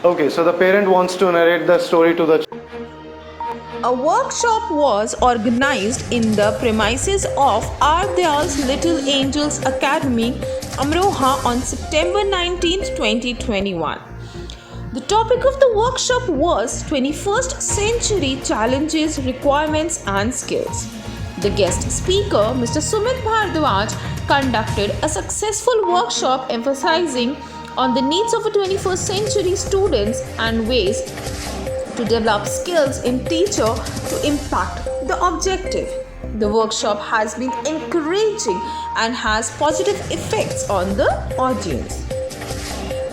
Okay, so the parent wants to narrate the story to the. A workshop was organized in the premises of Ardayal's Little Angels Academy, Amroha on September 19, 2021. The topic of the workshop was 21st Century Challenges, Requirements and Skills. The guest speaker, Mr. Sumit Bhardwaj, conducted a successful workshop emphasizing on the needs of a 21st century students and ways to develop skills in teacher to impact the objective. The workshop has been encouraging and has positive effects on the audience.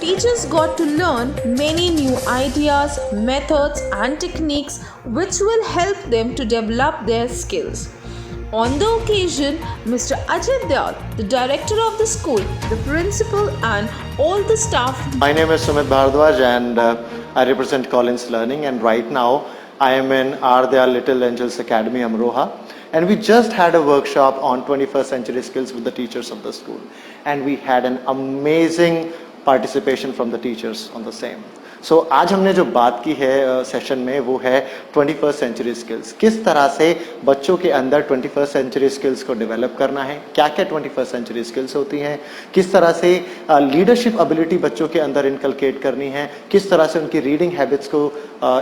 Teachers got to learn many new ideas, methods, and techniques which will help them to develop their skills. On the occasion, Mr. Ajay Dayal, the director of the school, the principal, and all the staff. My name is Sumit Bhardwaj and I represent Collins Learning, and right now I am in Ardayal Little Angels Academy, Amroha, and we just had a workshop on 21st century skills with the teachers of the school, and we had an amazing participation from the teachers on the same. So आज हमने जो बात की है session में वो है 21st century skills, किस तरह से बच्चों के अंदर 21st सेंचुरी स्किल्स को डेवलप करना है, क्या क्या 21st सेंचुरी स्किल्स होती हैं, किस तरह से लीडरशिप एबिलिटी बच्चों के अंदर इनकलकेट करनी है, किस तरह से उनकी रीडिंग हैबिट्स को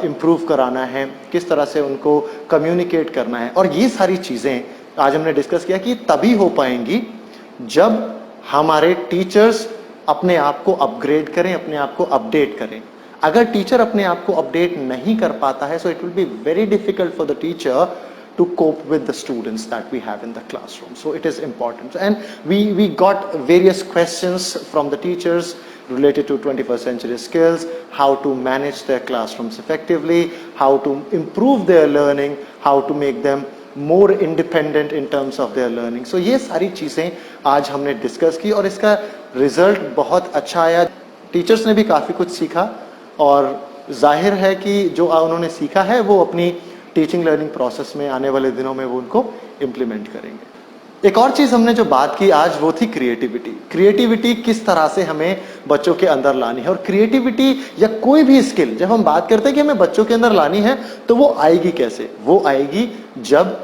इम्प्रूव कराना है, किस तरह से उनको कम्युनिकेट करना है। और ये सारी चीज़ें आज हमने डिस्कस किया कि तभी हो पाएंगी जब हमारे टीचर्स अपने आप को अपग्रेड करें, अपने आप को अपडेट करें। अगर टीचर अपने आप को अपडेट नहीं कर पाता है, so it will be very difficult for the teacher to cope with the students that we have in the classroom. So it is important, and we got various questions from the teachers related to 21st century skills, how to manage their classrooms effectively, how to improve their learning, how to make them more independent in terms of their learning. So ये सारी चीज़ें आज हमने discuss की और इसका result बहुत अच्छा आया। टीचर्स ने भी काफ़ी कुछ सीखा और जाहिर है कि जो उन्होंने सीखा है वो अपनी टीचिंग लर्निंग प्रोसेस में आने वाले दिनों में वो उनको इम्प्लीमेंट करेंगे। एक और चीज़ हमने जो बात की आज वो थी क्रिएटिविटी। क्रिएटिविटी किस तरह से हमें बच्चों के अंदर लानी है, और क्रिएटिविटी या कोई भी स्किल जब हम बात करते हैं कि हमें बच्चों के अंदर लानी है तो वो आएगी कैसे? वो आएगी जब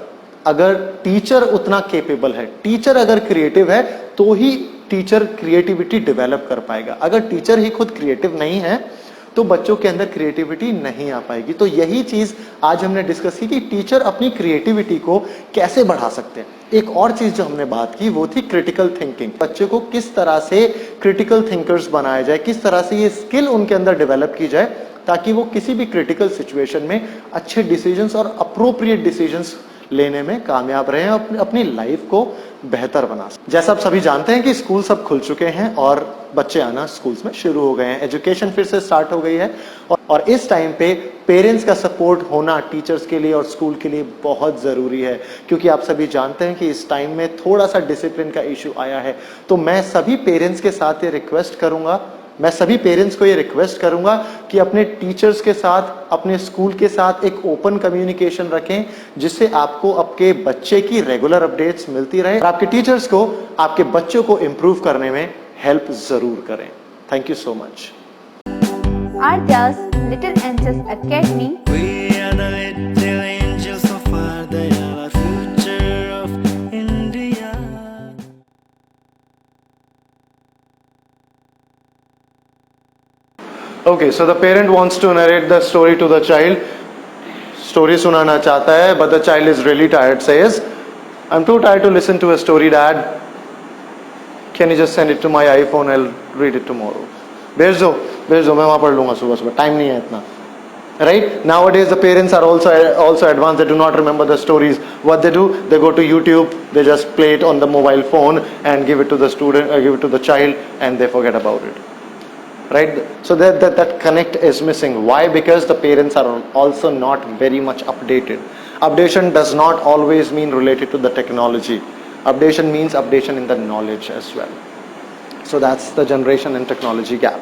अगर टीचर उतना केपेबल है, टीचर अगर क्रिएटिव है तो ही टीचर क्रिएटिविटी डेवलप कर पाएगा। अगर टीचर ही खुद क्रिएटिव नहीं है तो बच्चों के अंदर क्रिएटिविटी नहीं आ पाएगी। तो यही चीज आज हमने डिस्कस की कि टीचर अपनी क्रिएटिविटी को कैसे बढ़ा सकते हैं। एक और चीज जो हमने बात की वो थी क्रिटिकल थिंकिंग। बच्चे को किस तरह से क्रिटिकल थिंकर्स बनाया जाए, किस तरह से ये स्किल उनके अंदर डेवलप की जाए ताकि वो किसी भी क्रिटिकल सिचुएशन में अच्छे डिसीजंस और अप्रोप्रिएट डिसीजंस लेने में कामयाब रहे और अपनी लाइफ को बेहतर बना सकें। जैसा आप सभी जानते हैं कि स्कूल सब खुल चुके हैं और बच्चे आना स्कूल्स में शुरू हो गए हैं, एजुकेशन फिर से स्टार्ट हो गई है और इस टाइम पे पेरेंट्स का सपोर्ट होना टीचर्स के लिए और स्कूल के लिए बहुत ज़रूरी है, क्योंकि आप सभी जानते हैं कि इस टाइम में थोड़ा सा डिसिप्लिन का इशू आया है। तो मैं सभी पेरेंट्स के साथ ये रिक्वेस्ट करूंगा, मैं सभी पेरेंट्स को ये रिक्वेस्ट करूंगा कि अपने टीचर्स के साथ, अपने स्कूल के साथ एक ओपन कम्युनिकेशन रखें जिससे आपको आपके बच्चे की रेगुलर अपडेट्स मिलती रहे और आपके टीचर्स को आपके बच्चों को इम्प्रूव करने में हेल्प जरूर करें। Thank you so much. Ardayal's Little Angels Academy. We are the little angels of Ardayal, future of India. Okay, so the parent wants to narrate the story to the child. Story सुनाना चाहता है, but the child is really tired. Says, "I'm too tired to listen to a story, Dad. Can you just send it to my iPhone? I'll read it tomorrow." भेज दो, मैं वहाँ पढ़ लूँगा सुबह सुबह, टाइम नहीं है इतना। Right? Nowadays the parents are also advanced. They do not remember the stories. What they do, they go to YouTube, they just play it on the mobile phone and give it to the student, give it to the child, and they forget about it. Right? So that connect is missing. Why? Because the parents are also not very much updated. Updation does not always mean related to the technology. Updation means updation in the knowledge as well. So that's the generation and technology gap.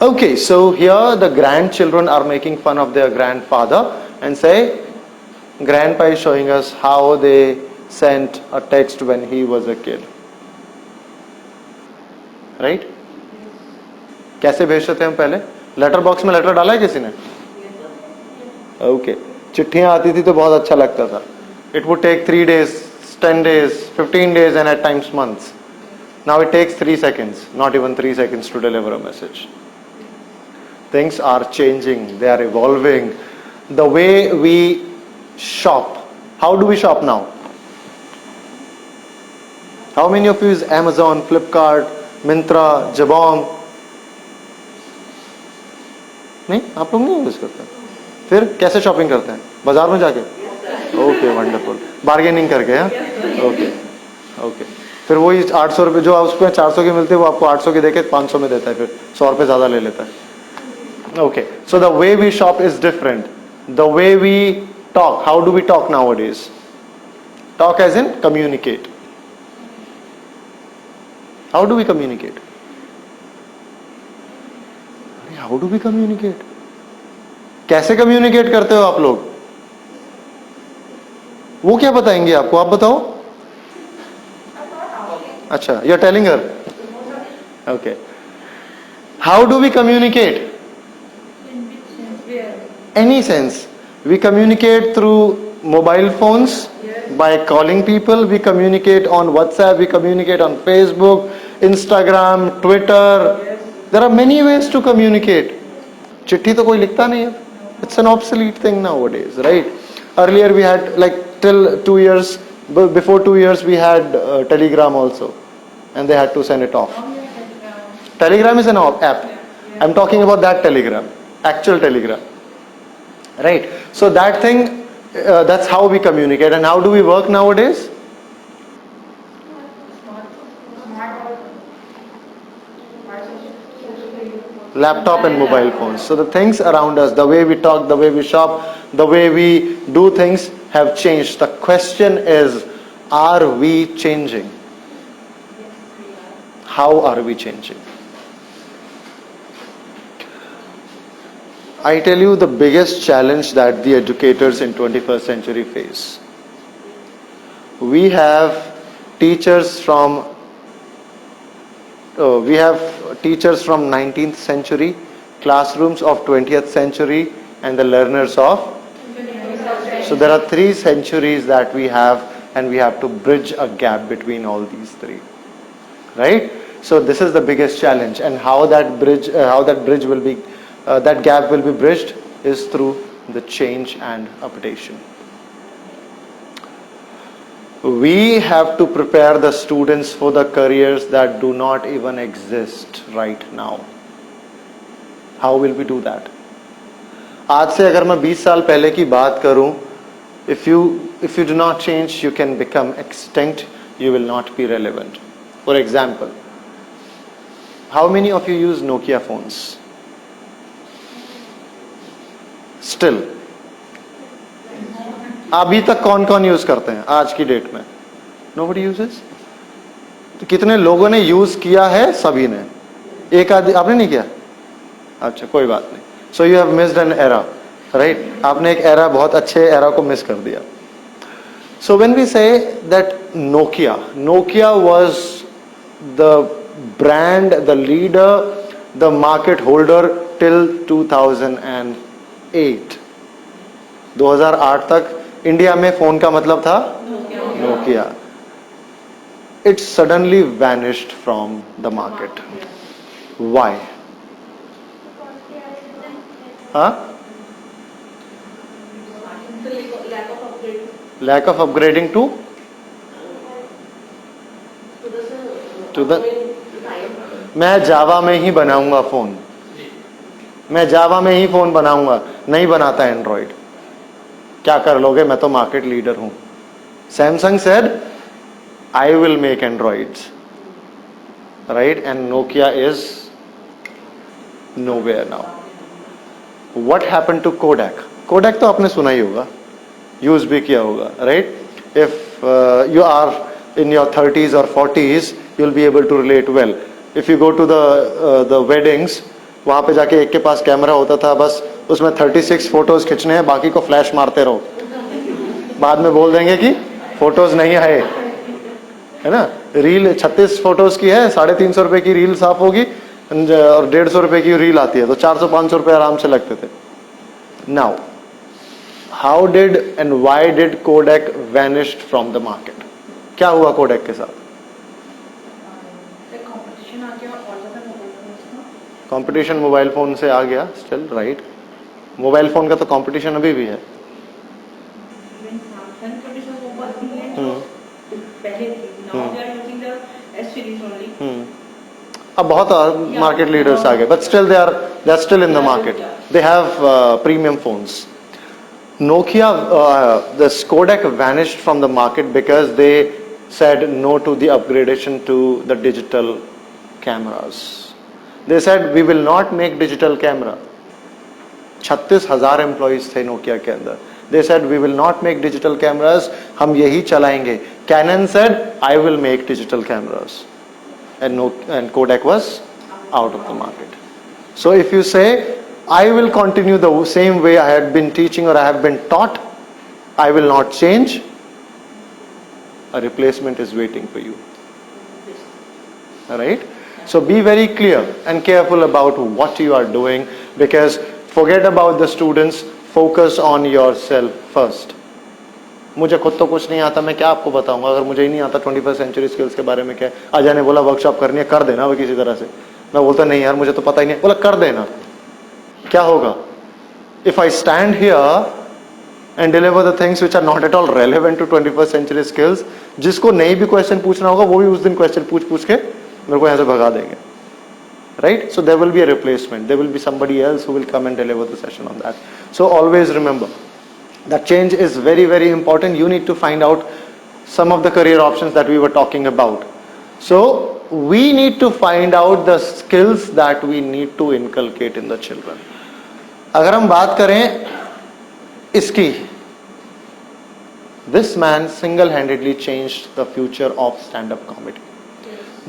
Okay, so here the grandchildren are making fun of their grandfather and say, Grandpa is showing us how they sent a text when he was a kid. Right? कैसे भेजते थे हम पहले? Letter box में letter डाला है किसी ने? ओके, चिट्ठियां आती थी तो बहुत अच्छा लगता था. It would take 3 days, 10 days, 15 days and at times months. Now it takes 3 seconds, not even 3 seconds to deliver a message. Things are changing, they are evolving. The way we shop, how do we shop now? How many of you use Amazon, Flipkart, Myntra, Jabong? नहीं, आप लोग नहीं use करते. फिर कैसे shopping करते हैं? बाजार में जाके? Okay, wonderful. बार्गेनिंग करके? हाँ, ओके ओके. फिर वही 800 रुपये जो उसको 400 की मिलती है वो आपको 800 की देके 500 में देता है, फिर 100 रुपये ज़्यादा ले लेता है. Okay, so the way we shop is different. The way we talk, how do we talk nowadays? Talk as in communicate. How do we communicate? How do we communicate? कैसे कम्युनिकेट करते हो आप लोग? वो क्या बताएंगे आपको, आप बताओ. अच्छा, you are telling her. Okay, how do we communicate? Any sense. We communicate through mobile phones, by calling people. We communicate on WhatsApp. We communicate on Facebook, Instagram, Twitter. There are many ways to communicate. चिट्ठी तो कोई लिखता नहीं है. It's an obsolete thing nowadays, right? Earlier we had, like till 2 years, before 2 years we had Telegram also, and they had to send it off. Telegram is an app. I'm talking about that Telegram, actual Telegram. Right, so that thing, that's how we communicate. And how do we work nowadays? Laptop and mobile phones. So the things around us, the way we talk, the way we shop, the way we do things have changed. The question is, are we changing? How are we changing? I tell you the biggest challenge that the educators in 21st century face. We have teachers from 19th century, classrooms of 20th century, and the learners of. So there are 3 centuries that we have, and we have to bridge a gap between all these 3. Right? So this is the biggest challenge, and how that bridge will be. That gap will be bridged is through the change and updation. We have to prepare the students for the careers that do not even exist right now. How will we do that? आज से अगर मैं 20 साल पहले की बात करूं, if you do not change, you can become extinct. You will not be relevant. For example, how many of you use Nokia phones? Still, अभी तक कौन कौन यूज करते हैं आज की डेट में? Nobody uses. तो कितने लोगों ने यूज किया है? सभी ने. एक आदमी आपने नहीं किया? अच्छा, कोई बात नहीं. So you have missed an era, right? आपने एक era, बहुत अच्छे era को मिस कर दिया. So when we say that Nokia was the brand, the leader, the market holder till 2008 तक इंडिया में फोन का मतलब था Nokia. It suddenly vanished from the market. Why? Huh? Lack of upgrading to the. मैं जावा में ही बनाऊंगा phone. मैं जावा में ही फोन बनाऊंगा, नहीं बनाता एंड्रॉइड. क्या कर लोगे, मैं तो मार्केट लीडर हूं. Samsung said I will make androids, right? And Nokia is nowhere now. What happened to Kodak? Kodak तो आपने सुना ही होगा, यूज भी किया होगा, right? If you are in your 30s or 40s, you will be able to relate well. If you go to the weddings, वहां पे जाके एक के पास कैमरा होता था, बस उसमें 36 फोटोज खींचने हैं, बाकी को फ्लैश मारते रहो. बाद में बोल देंगे कि फोटोज नहीं आए, है ना? रील 36 फोटोज की है, 350 रुपए की रील साफ होगी, और 150 रुपए की रील आती है तो 400-500 रुपए आराम से लगते थे. Now how did and why did Kodak vanished from the market? क्या हुआ कोडेक के साथ? कंपटीशन मोबाइल फोन से आ गया. स्टिल राइट, मोबाइल फोन का तो कंपटीशन अभी भी है. अब बहुत मार्केट लीडर्स आ गए, but still they are still in the market. They have premium phones. Nokia, this Kodak vanished from the market because they said no to the upgradation to the digital cameras. They said we will not make digital camera. 36,000 employees थे Nokia के अंदर. They said we will not make digital cameras. हम यही चलाएंगे. Canon said I will make digital cameras, and Kodak was out of the market. So if you say I will continue the same way I had been teaching or I have been taught, I will not change, a replacement is waiting for you. Alright? So be very clear and careful about what you are doing, because forget about the students, focus on yourself first. मुझे खुद तो कुछ नहीं आता, मैं क्या आपको बताऊंगा? अगर मुझे ही नहीं आता 21st century skills के बारे में क्या, अजय ने बोला वर्कशॉप करनी है, कर देना वो किसी तरह से. मैं बोलता नहीं यार मुझे तो पता ही नहीं, बोला कर देना. क्या होगा? If I stand here and deliver the things which are not at all relevant to 21st century skills, जिसको नहीं भी क्वेश्चन पूछना होगा वो भी उस दिन क्वेश्चन पूछ के मेरे को यहाँ से भगा देंगे. Right? So there will be a replacement. There will be somebody else who will come and deliver the session on that. So always remember that change is very, very important. You need to find out some of the career options that we were talking about. So we need to find out the skills that we need to inculcate in the children. अगर हम बात करें इसकी, this man single-handedly changed the future of stand-up comedy.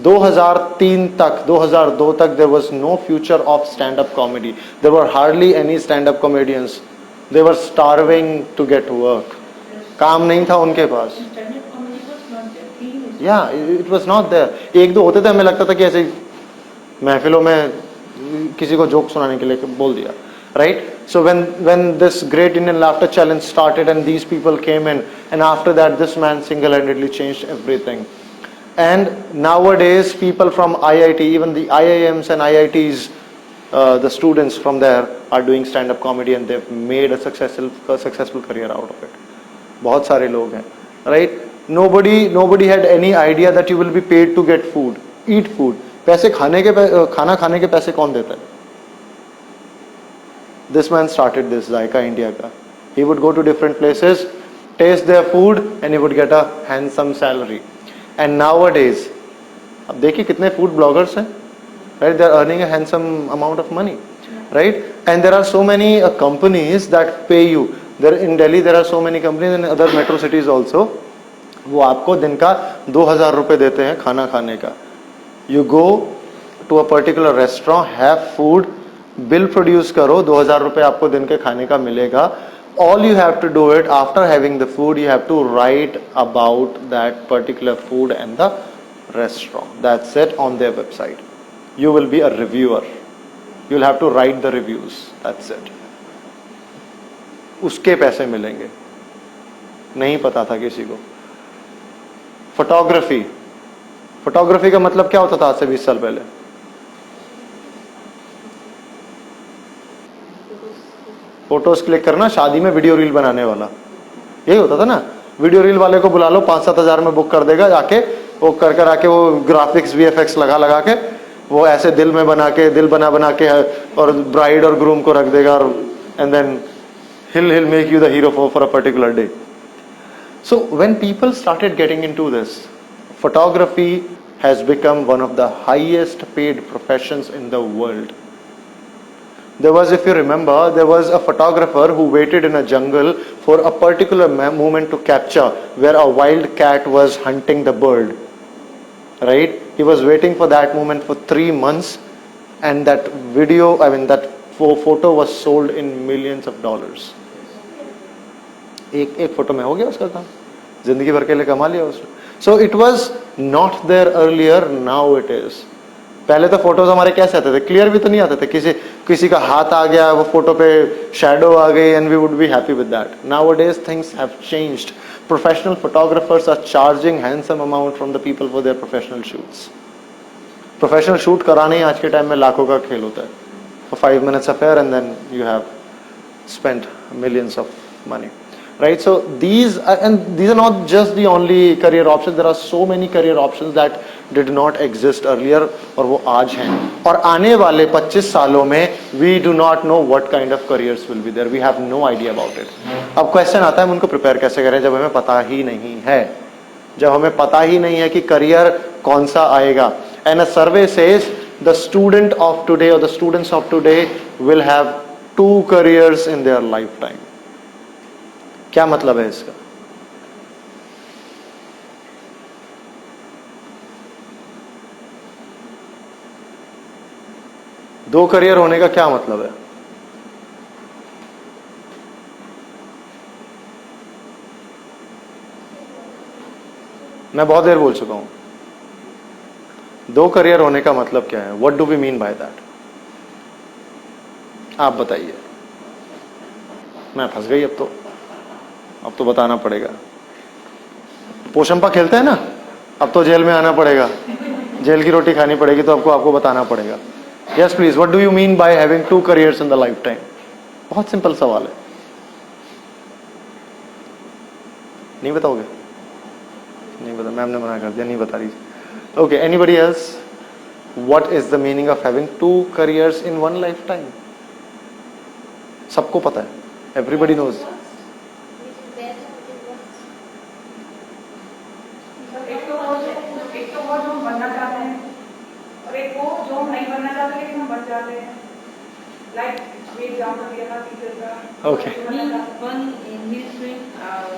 2003 तक, 2002 तक there was no future of stand-up comedy. There were hardly any stand-up comedians. They were starving to get work. काम नहीं था उनके पास. Yeah, it was not there. एक दो होते थे, हमें लगता था कि ऐसे महफिलों में किसी को जोक सुनाने के लिए बोल दिया. Right? So when this Great Indian Laughter Challenge started and these people came in, and after that this man single-handedly changed everything. And nowadays people from IIT, even the IIMs and IITs, the students from there are doing stand-up comedy and they've made a successful career out of it. बहुत सारे लोग हैं. Right? Nobody had any idea that you will be paid to get food, eat food. पैसे खाना खाने के पैसे कौन देता है? This man started this Zyka India का. He would go to different places, taste their food, and he would get a handsome salary. And nowadays, अब देखिए कितने food bloggers हैं, right? They are earning a handsome amount of money, right? And there are so many companies that pay you. There in Delhi, there are so many companies in other metro cities also. वो आपको दिन का 2,000 रुपए देते हैं खाना खाने का. You go to a particular restaurant, have food, bill produce करो, 2,000 रुपए आपको दिन के खाने का मिलेगा. All you have to do it after having the food, you have to write about that particular food and the restaurant. That's it on their website. You will be a reviewer. You'll have to write the reviews. That's it. उसके पैसे मिलेंगे. नहीं पता था किसी को. Photography. Photography का मतलब क्या होता था आज से 20 साल पहले? फोटोज क्लिक करना, शादी में वीडियो रील बनाने वाला, यही होता था ना. वीडियो रील वाले को बुला लो, 5-7 हजार में बुक कर देगा. जाके वो कर आके वो ग्राफिक्स VFX लगा के वो ऐसे दिल में बना के, दिल बना के और ब्राइड और ग्रूम को रख देगा, और and then he'll make you the hero for a particular day. So when people started getting into this, photography has become one of the highest paid professions in the world. There was, if you remember, there was a photographer who waited in a jungle for a particular moment to capture, where a wild cat was hunting the bird. Right? He was waiting for that moment for 3 months, and that video, that photo was sold in millions of dollars. एक photo में हो गया उसका काम, जिंदगी भर के लिए कमा लिया उसने. So it was not there earlier, now it is. पहले तो फोटोज हमारे कैसे आते थे, क्लियर भी तो नहीं आते थे, किसी का हाथ आ गया वो फोटो पे शैडो आ गई and we would be happy with that. Nowadays things have changed. Professional photographers are charging handsome amount from the people for their professional shoots. Professional shoot कराना ही आज के टाइम में लाखों का खेल होता है. For 5 minutes affair and then you have spent millions of money. Right, so these are not just the only career options. There are so many career options that did not exist earlier और वो आज हैं. और आने वाले 25 सालों में we do not know what kind of careers will be there. We have no idea about it. अब क्वेश्चन आता है हम उनको प्रिपेयर कैसे करें जब हमें पता ही नहीं है, जब हमें पता ही नहीं है कि करियर कौन सा आएगा. And a survey says the student of today or the students of today will have 2 careers in their lifetime. क्या मतलब है इसका? दो करियर होने का क्या मतलब है? मैं बहुत देर बोल चुका हूं. दो करियर होने का मतलब क्या है? What do we mean by that? आप बताइए. मैं फंस गई अब तो बताना पड़ेगा. पोशंपा खेलते हैं ना, अब तो जेल में आना पड़ेगा, जेल की रोटी खानी पड़ेगी, तो आपको बताना पड़ेगा. Yes please, what do you mean by having 2 careers in the life time? बहुत सिंपल सवाल है. नहीं बताओगे? नहीं बता, मैम ने मना कर दिया, नहीं बता रही. Okay, anybody else? What is the meaning of having 2 careers in one life time? सबको पता है, everybody knows. Okay. One is doing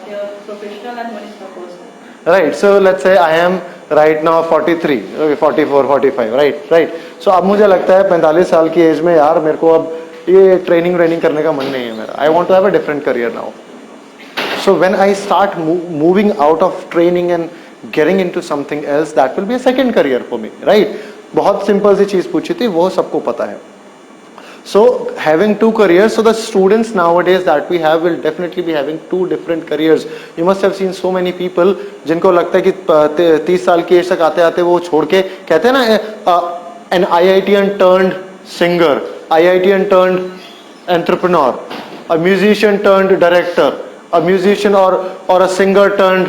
the professional and one is the personal. Right. So let's say I am right now 43, okay, 44, 45, right. So अब मुझे लगता है 45 साल की as में यार मेरे को अब ये ट्रेनिंग करने का मन नहीं है मेरा. I want to have a different career now. So when I start moving out of training and getting into something else, that will be a second career for me, right? बहुत simple सी चीज पूछी थी, वो सबको पता है. So having 2 careers, so the students nowadays that we have will definitely be having 2 different careers. You must have seen so many people जिनको लगता है कि 30 साल की एज तक आते आते वो छोड़ के कहते हैं ना, an IITian turned singer, IITian turned entrepreneur, a musician turned director, a musician or a singer turned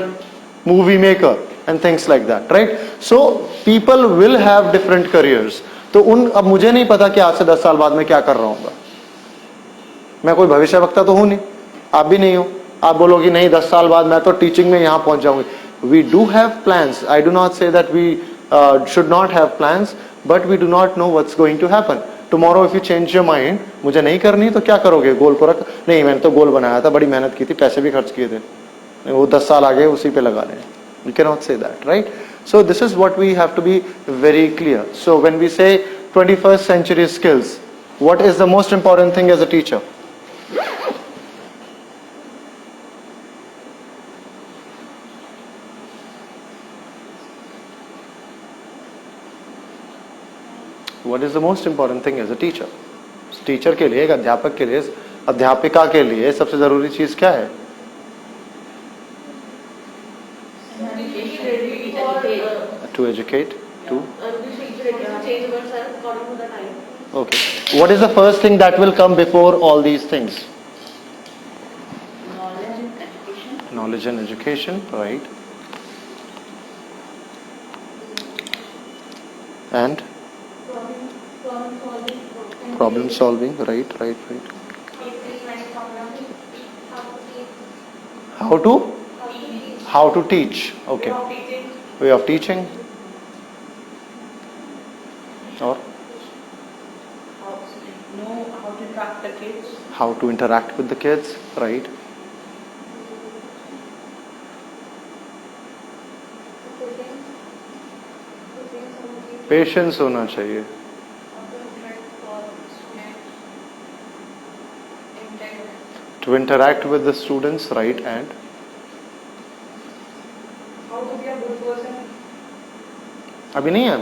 movie maker and things like that, right? So people will have different careers. तो अब मुझे नहीं पता कि आज से 10 साल बाद में क्या कर रहा हूँ. मैं कोई भविष्यवक्ता तो हूं नहीं, आप भी नहीं हो. आप बोलोगे नहीं 10 साल बाद मैं तो टीचिंग में यहां पहुंच जाऊंगी. We do have plans. I do not say that we should not have plans, but we do not know what's going to happen. Tomorrow if you change your mind, मुझे नहीं करनी तो क्या करोगे? गोल को रख, नहीं मैंने तो गोल बनाया था, बड़ी मेहनत की थी, पैसे भी खर्च किए थे, वो 10 साल आगे उसी पे लगा लें. You cannot say that, right? So this is what we have to be very clear. So when we say 21st century skills, what is the most important thing as a teacher? What is the most important thing as a teacher? Teacher के लिए, एक अध्यापक के लिए, अध्यापिका के लिए सबसे जरूरी चीज क्या है? To educate, to okay. What is the first thing that will come before all these things? Knowledge and education, right? And problem solving, right. How to teach, okay. Way of teaching. Or how to interact the kids. How to interact with the kids, right. Patience होना चाहिए. To interact with the students, right. And How to be a good person. अभी नहीं है.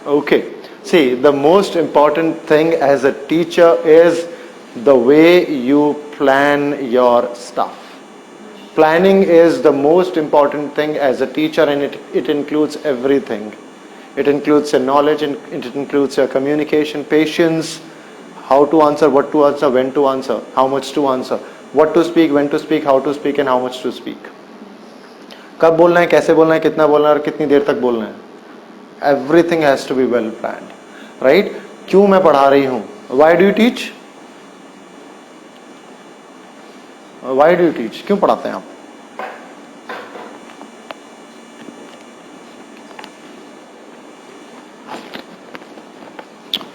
Okay. See, the most important thing as a teacher is the way you plan your stuff. Planning is the most important thing as a teacher, and it includes everything. It includes your knowledge, and it includes your communication, patience, how to answer, what to answer, when to answer, how much to answer, what to speak, when to speak, how to speak, and how much to speak. कब बोलना है, कैसे बोलना है, कितना बोलना है और कितनी देर तक बोलना है. Everything has to be well planned, right? क्यों मैं पढ़ा रही हूँ? Why do you teach? Why do you teach? क्यों पढ़ाते हैं आप?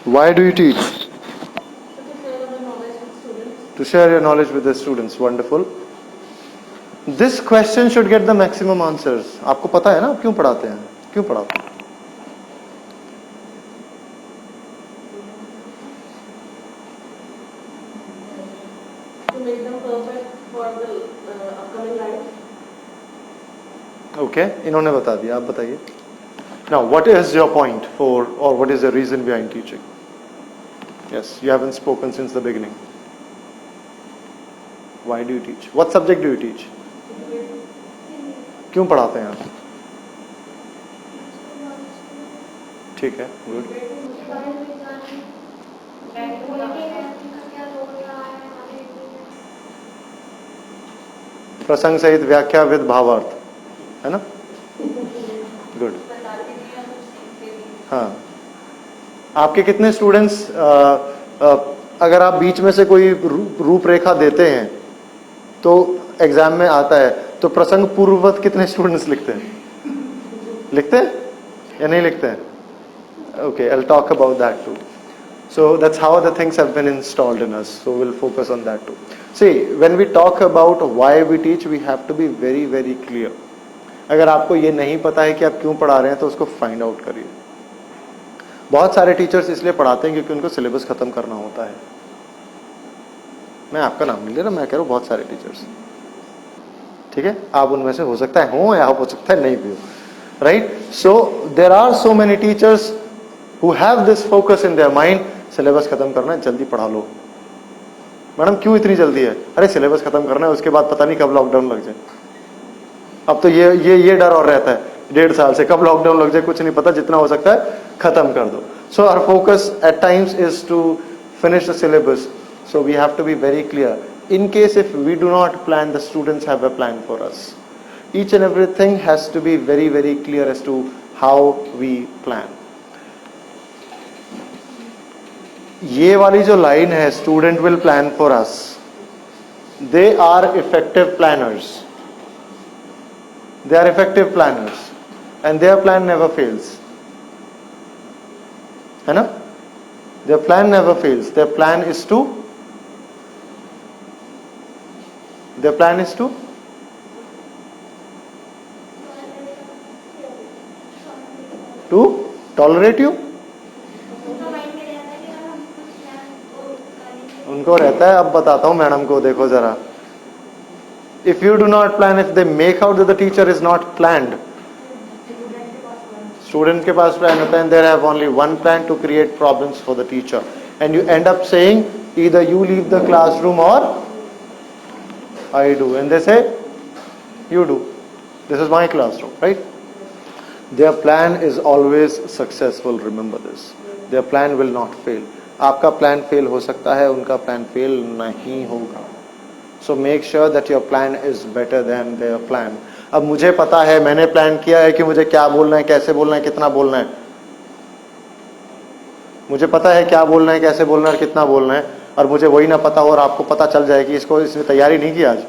Why do you teach? To share your knowledge with the students. Wonderful. This question should get the maximum answers. आपको पता है ना आप क्यों पढ़ाते हैं? क्यों पढ़ाते हैं? To make them perfect for the upcoming life. Okay, इन्होंने बता दिया, आप बताइए. Now, what is your point for, or what is the reason behind teaching? Yes, you haven't spoken since the beginning. Why do you teach? What subject do you teach? क्यों पढ़ाते हैं आप? ठीक है, good. प्रसंग सहित व्याख्या विद भावार्थ, है ना? गुड. हाँ, आपके कितने स्टूडेंट्स, अगर आप बीच में से कोई रूपरेखा देते हैं तो एग्जाम में आता है, तो प्रसंग पूर्ववत कितने स्टूडेंट्स लिखते हैं? लिखते हैं या नहीं लिखते हैं? Okay, I'll talk about that too. So that's how the things have been installed in us. So we'll focus on that too. See, when we talk about why we teach, we have to be very, very clear. अगर आपको ये नहीं पता है कि आप क्यों पढ़ा रहे हैं तो उसको फाइंड आउट करिए. बहुत सारे टीचर्स इसलिए पढ़ाते हैं क्योंकि उनको सिलेबस खत्म करना होता है. मैं आपका नाम नहीं ले रहा, मैं कह रहा हूँ बहुत सारे टीचर्स. ठीक है, आप उनमें से हो सकता है हो या हो सकता है नहीं भी हो. Right? So there are so many teachers who have this focus in their mind, syllabus खत्म करना है, जल्दी पढ़ा लो. मैडम क्यों इतनी जल्दी है? अरे सिलेबस खत्म करना है, उसके बाद पता नहीं कब लॉकडाउन लग जाए. अब तो ये डर और रहता है 1.5 साल से, कब लॉकडाउन लग जाए कुछ नहीं पता, जितना हो सकता है खत्म कर दो. So our focus at times is to finish the syllabus. So we have to be very clear. In case if we do not plan, the students have a plan for us. Each and everything has to be very, very clear as to how we plan. ये वाली जो line है, student will plan for us, they are effective planners. They are effective planners and their plan never fails. है ना? Their plan never fails. Their plan is to tolerate you. उनको रहता है, अब बताता हूं मैडम को, देखो जरा. If you do not plan, if they make out that the teacher is not planned, student के पास plan होता है, and they have only one plan to create problems for the teacher, and you end up saying either you leave the classroom or I do, and they say you do. This is my classroom, right? Their plan is always successful. Remember this. Their plan will not fail. आपका plan fail हो सकता है, उनका plan fail नहीं होगा. So make sure that your plan is better than their plan. अब मुझे पता है, मैंने प्लान किया है कि मुझे क्या बोलना है, कैसे बोलना है, कितना बोलना है. मुझे पता है क्या बोलना है, कैसे बोलना है, कितना बोलना है, और मुझे वही ना पता हो और आपको पता चल जाए कि इसने तैयारी नहीं की आज,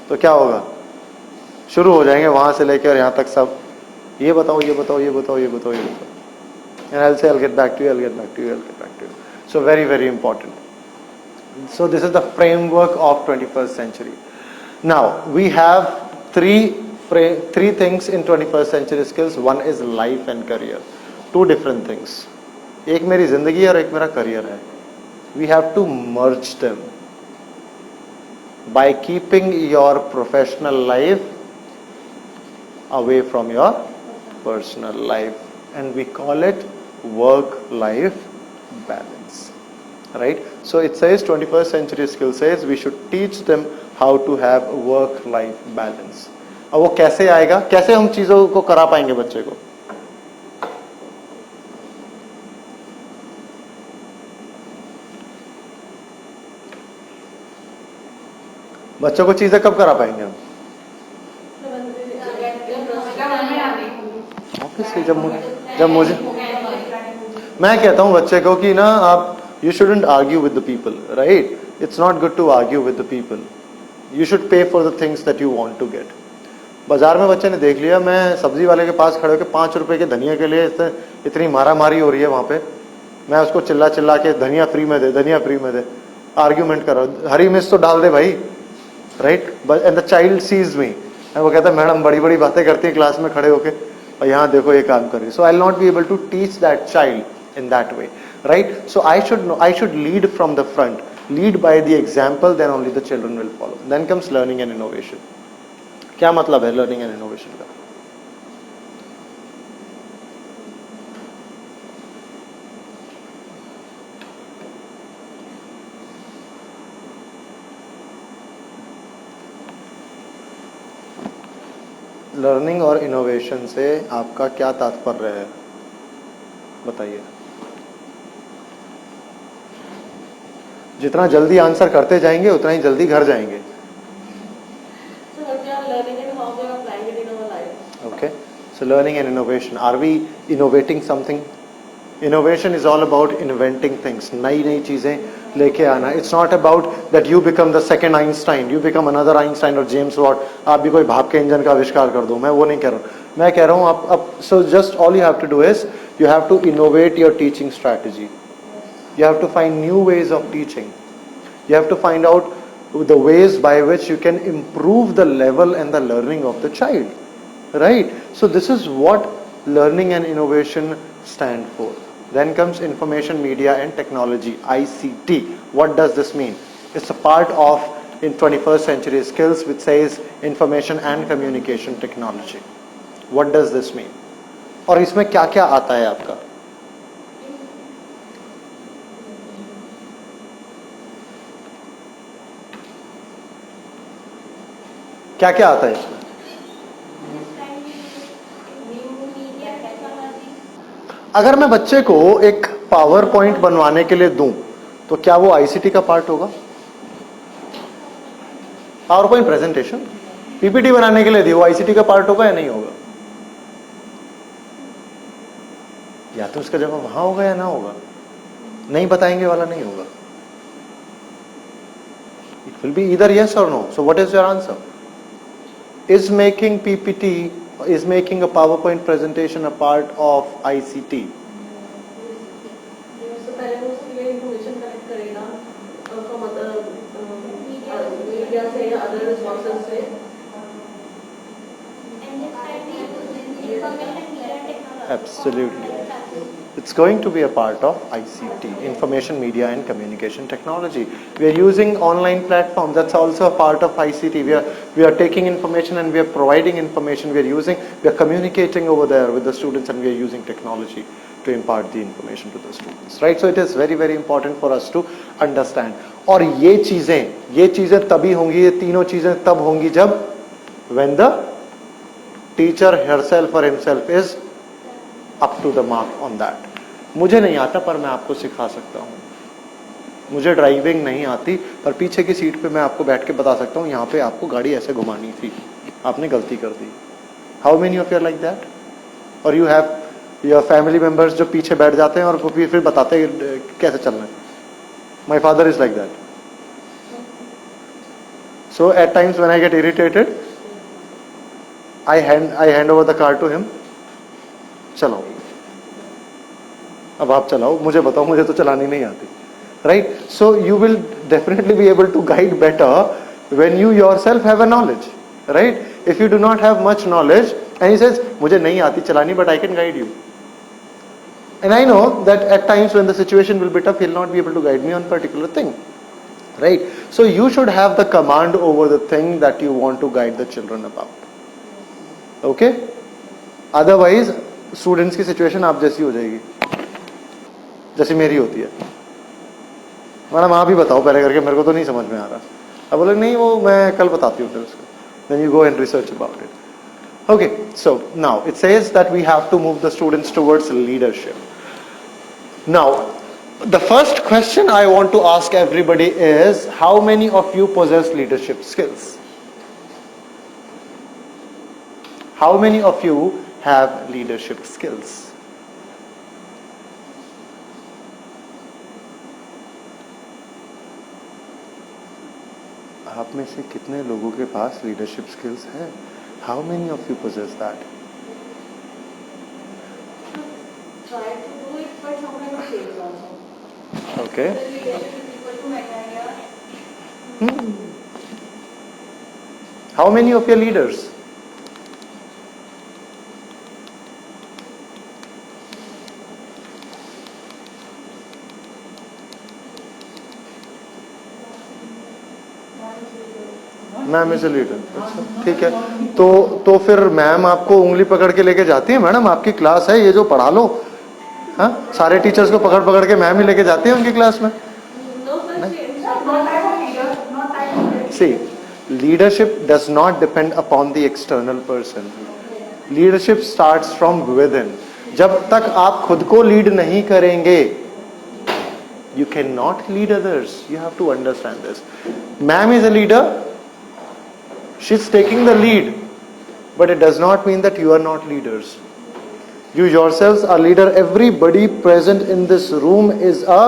तो क्या होगा? शुरू हो जाएंगे वहां से लेकर और यहाँ तक सब, ये बताओ, ये बताओ, ये बताओ, ये बताओ, ये बताओ. And I'll say I'll get back to you, I'll get back to you, I'll get back to you. So very, very important. So this is the framework of 21st century. Now we have three things in 21st century skills. One is life and career. Two different things. एक मेरी जिंदगी है और एक मेरा career है. We have to merge them by keeping your professional life away from your personal life, and we call it work-life balance, right? So it says 21st century skill says we should teach them how to have work-life balance. अब वो कैसे आएगा, कैसे हम चीजों को करा पाएंगे बच्चे को? बच्चों को चीजें कब करा पाएंगे हम? ऑब्वियसली जब मुझे मैं कहता हूं बच्चे को कि ना आप you shouldn't argue with the people, right? It's not good to argue with the people. You should pay for the things that you want to get. बाजार में बच्चे ने देख लिया मैं सब्जी वाले के पास खड़े होकर 5 रुपए के धनिया के लिए इतनी मारामारी हो रही है वहां पे, मैं उसको चिल्ला चिल्ला के धनिया फ्री में दे, धनिया फ्री में दे, आर्ग्यूमेंट कर रहा हूं. हरी मिर्च तो डाल दे भाई, right? And the child sees me, वो कहता है मैडम बड़ी बड़ी बातें करती है क्लास में खड़े होके और यहाँ देखो ये काम कर रही है. So I will not be able to teach that child in that way, right? So I should lead from the front, lead by the example, then only the children will follow. Then comes learning and innovation. क्या मतलब है learning and innovation का? Learning और innovation से आपका क्या तात्पर्य है, बताइए. जितना जल्दी आंसर करते जाएंगे उतना ही जल्दी घर जाएंगे. Okay, so learning and innovation. Are we innovating something? Innovation is all about inventing things. नई नई चीजें लेके आना. It's not about that you become the second Einstein, you become another Einstein or James Watt. आप भी कोई भाप के इंजन का आविष्कार कर दो. मैं वो नहीं कह रहा हूँ. मैं कह रहा हूँ आप so just all you have to do is you have to innovate your teaching strategy. You have to find new ways of teaching. You have to find out the ways by which you can improve the level and the learning of the child. Right? So this is what learning and innovation stand for. Then comes information media and technology, ICT. What does this mean? It's a part of in 21st century skills which says information and communication technology. What does this mean? और इसमें क्या क्या आता है आपका? क्या क्या आता है इसमें? अगर मैं बच्चे को एक पावर पॉइंट बनवाने के लिए दूं तो क्या वो आईसीटी का पार्ट होगा? पावर पॉइंट प्रेजेंटेशन पीपीटी बनाने के लिए दी, वो आईसीटी का पार्ट होगा या नहीं होगा? या तो उसका जवाब हाँ होगा या ना होगा. नहीं बताएंगे वाला नहीं होगा. It will be either yes or no. So what is your answer? Is making PPT, is making a PowerPoint presentation a part of ICT? So पहले वो उसके लिए information collect करेगा from other media से या other resources से. Absolutely. It's going to be a part of ICT, information media and communication technology. We are using online platforms. That's also a part of ICT. We are taking information and we are providing information. We are communicating over there with the students, and we are using technology to impart the information to the students. Right? So it is very, very important for us to understand. और ये चीजें तभी होंगी, ये तीनों चीजें तब होंगी जब when the teacher herself or himself is up to the mark on that. मुझे नहीं आता पर मैं आपको सिखा सकता हूँ. मुझे ड्राइविंग नहीं आती पर पीछे की सीट पे मैं आपको बैठ के बता सकता हूँ यहाँ पे आपको गाड़ी ऐसे घुमानी थी, आपने गलती कर दी. How many of you are like that? और you have your family members जो पीछे बैठ जाते हैं और फिर बताते हैं कैसे चलना है. My father is like that. So at times when I get irritated I hand over the car to him. चलाओ, अब आप चलाओ, मुझे बताओ, मुझे तो चलानी नहीं आती. Right? So you will definitely be able to guide better when you yourself have a knowledge. Right? If you do not have much knowledge and he says मुझे नहीं आती चलानी but I can guide you. And I know that at times when the situation will be tough, he'll not be able to guide me on particular thing. Right? So you should have the command over the thing that you want to guide the children about. Okay? Otherwise students की situation आप जैसी हो जाएगी जैसी मेरी होती है। Madam आप ही बताओ पहले करके, मेरे को तो नहीं समझ में आ रहा। अब बोले नहीं वो मैं कल बताती हूँ फिर उसको, then you go and research about it. Okay, so now it says that we have to move the students towards leadership. Now, the first question I want to ask everybody is, how many of you possess leadership skills? How many of you have leadership skills? आप में से कितने लोगों के पास leadership skills हैं? How many of you possess that? Try to do it, but sometimes it fails also. Okay. The leadership is equal to managerial. How many of your leaders? Ma'am is a leader. अच्छा ठीक है, तो फिर ma'am आपको उंगली पकड़ के लेके जाती है, मैडम आपकी क्लास है ये जो पढ़ा लो। हाँ, सारे टीचर्स को पकड़ पकड़ के मैम ही लेके जाती है उनकी क्लास में। No such thing. See, leadership does not depend upon the external person. Leadership starts from within. जब तक आप खुद को लीड नहीं करेंगे, you cannot lead others. You have to understand this. Ma'am is a leader. She's taking the lead, but it does not mean that you are not leaders. You yourselves are leader. Everybody present in this room is a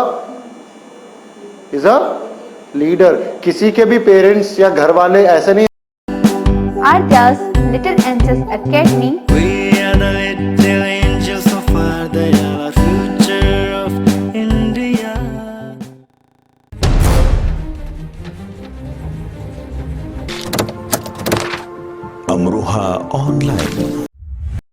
leader. किसी के भी parents या घर वाले ऐसे नहीं। Ardha's Little Angels Academy We are the little angels so far, they are the future of India. Amroha Online.